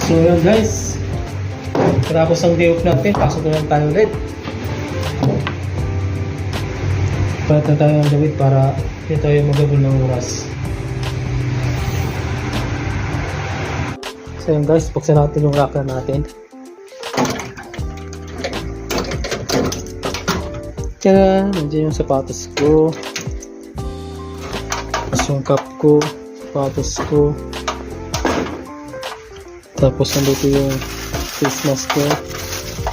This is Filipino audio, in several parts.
So yun guys, tapos ang day off natin, pasok na lang tayo ulit. Palit na tayo ng damit para hindi tayo magabol ng oras. So yun guys, buksan natin yung rack natin. Tiyara, nandiyan yung sapatos ko, tapos yung cup ko, sapatos ko, tapos nandito yung face mask ko,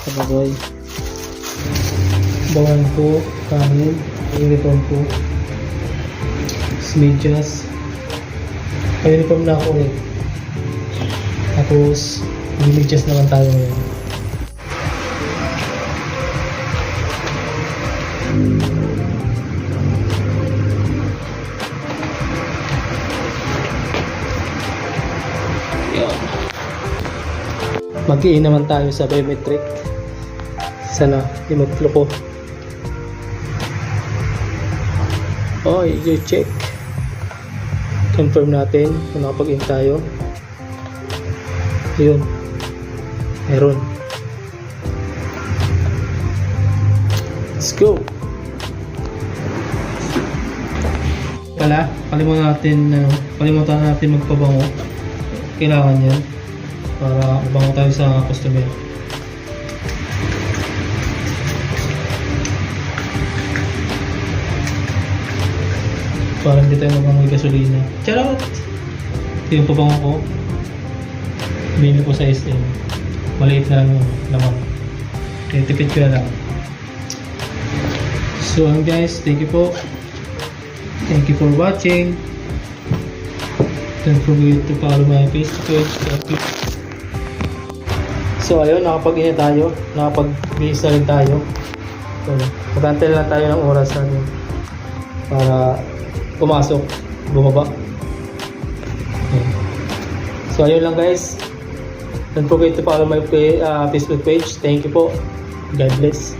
kabagay, bawan ko, kanin, uniform ko, medyas, uniform na ako ulit. Tapos medyas naman tayo ngayon. Mag-i naman tayo sa biometric. Sana di magloko. I-check. Confirm natin kung nakapag-in tayo. Ayun. Meron. Let's go. Kalimutan natin magpabango. Kailangan yan para mabango tayo sa customer. Para hindi tayo mabangoy gasolina. Charot! Ito yung pabango ko. Bili ko sa SM. Maliit na lang yung laman. Kaya tipid ko na lang. So guys, thank you po. Thank you for watching. Don't forget to follow my Facebook page. So ayun, nakapag-ina tayo. Nakapag-bihis na rin tayo. So, magantay lang tayo ng oras natin para pumasok, bumaba. Okay. So ayun lang guys. Don't forget to follow my Facebook page. Thank you po. God bless.